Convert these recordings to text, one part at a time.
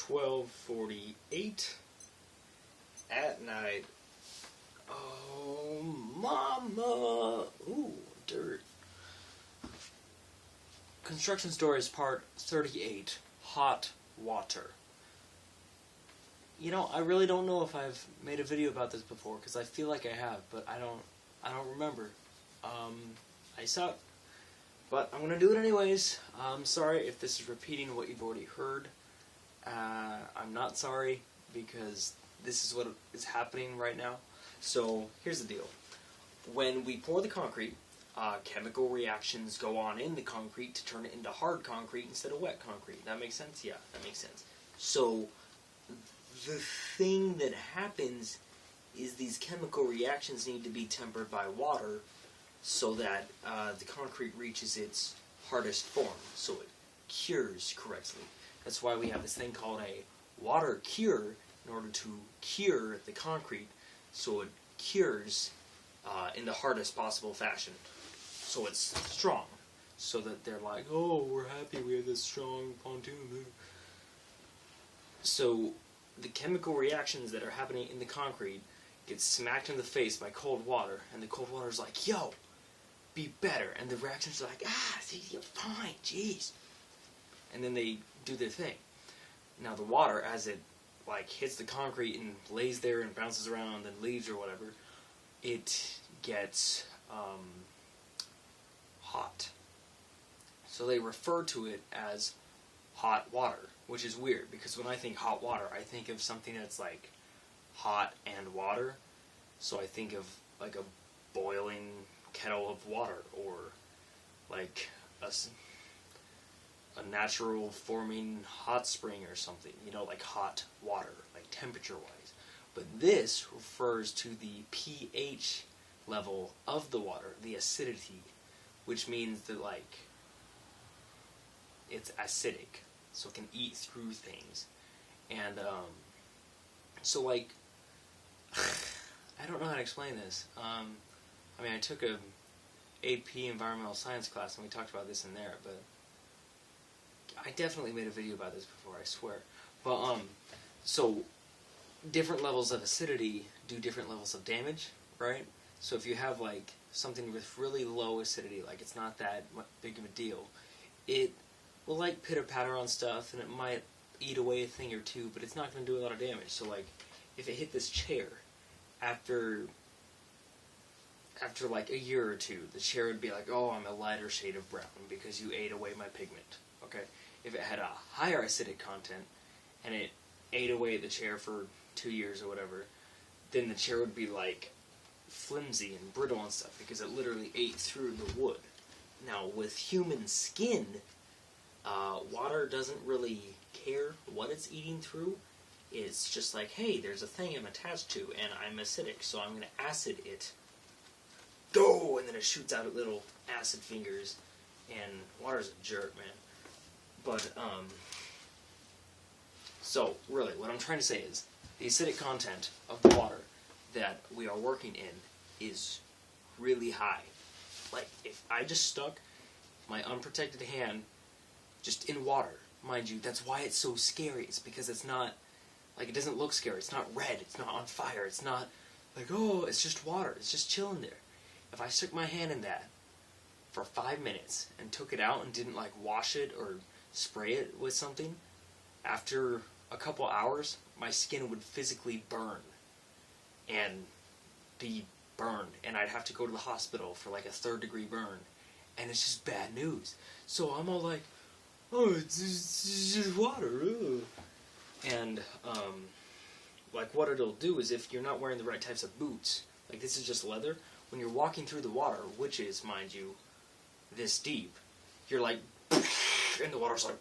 12:48 at night. Oh, mama! Ooh, dirt. Construction Stories Part 38, Hot Water. You know, I really don't know if I've made a video about this before, because I feel like I have, but I don't remember. I suck. But I'm gonna do it anyways. I'm sorry if this is repeating what you've already heard. I'm not sorry, because this is what is happening right now. So, here's the deal. When we pour the concrete, chemical reactions go on in the concrete to turn it into hard concrete instead of wet concrete. That makes sense? Yeah, that makes sense. So, the thing that happens is these chemical reactions need to be tempered by water so that the concrete reaches its hardest form, so it cures correctly. That's why we have this thing called a water cure in order to cure the concrete so it cures in the hardest possible fashion. So it's strong. So that they're like, oh, we're happy we have this strong pontoon. So the chemical reactions that are happening in the concrete get smacked in the face by cold water, and the cold water is like, yo, be better. And the reactions are like, see, you're fine, jeez. And then they do their thing. Now the water, as it like hits the concrete and lays there and bounces around and leaves or whatever, it gets hot. So they refer to it as hot water, which is weird, because when I think hot water, I think of something that's like hot and water. So I think of like a boiling kettle of water, or like a natural forming hot spring or something, you know, like hot water, like temperature-wise. But this refers to the pH level of the water, the acidity, which means that, like, it's acidic, so it can eat through things. And, so, like, I don't know how to explain this. I mean, I took a AP Environmental Science class, and we talked about this in there, but I definitely made a video about this before, I swear. But, so, different levels of acidity do different levels of damage, right? So if you have, like, something with really low acidity, like it's not that big of a deal, it will, like, pitter-patter on stuff, and it might eat away a thing or two, but it's not going to do a lot of damage. So, like, if it hit this chair, after like, a year or two, the chair would be like, oh, I'm a lighter shade of brown because you ate away my pigment, okay? If it had a higher acidic content, and it ate away at the chair for 2 years or whatever, then the chair would be, like, flimsy and brittle and stuff, because it literally ate through the wood. Now, with human skin, water doesn't really care what it's eating through. It's just like, hey, there's a thing I'm attached to, and I'm acidic, so I'm going to acid it. Go! And then it shoots out little acid fingers, and water's a jerk, man. But, so, really, what I'm trying to say is, the acidic content of the water that we are working in is really high. Like, if I just stuck my unprotected hand just in water, mind you, that's why it's so scary. It's because it's not, like, it doesn't look scary. It's not red. It's not on fire. It's not like, oh, it's just water. It's just chilling there. If I stuck my hand in that for 5 minutes and took it out and didn't, like, wash it or spray it with something, after a couple hours, my skin would physically burn and be burned, and I'd have to go to the hospital for like a 3rd-degree burn, and it's just bad news. So I'm all like, oh, it's just water. Ugh. And like, what it'll do is, if you're not wearing the right types of boots, like this is just leather, when you're walking through the water, which is, mind you, this deep, you're like, and the water's like,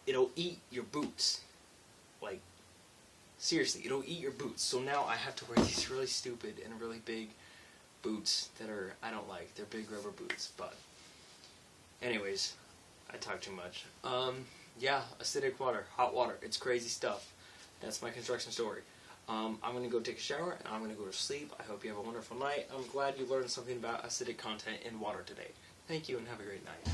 it'll eat your boots. Like, seriously, it'll eat your boots. So now I have to wear these really stupid and really big boots that are, I don't like. They're big rubber boots, but anyways, I talk too much. Yeah, acidic water, hot water, it's crazy stuff. That's my construction story. I'm going to go take a shower, and I'm going to go to sleep. I hope you have a wonderful night. I'm glad you learned something about acidic content in water today. Thank you, and have a great night.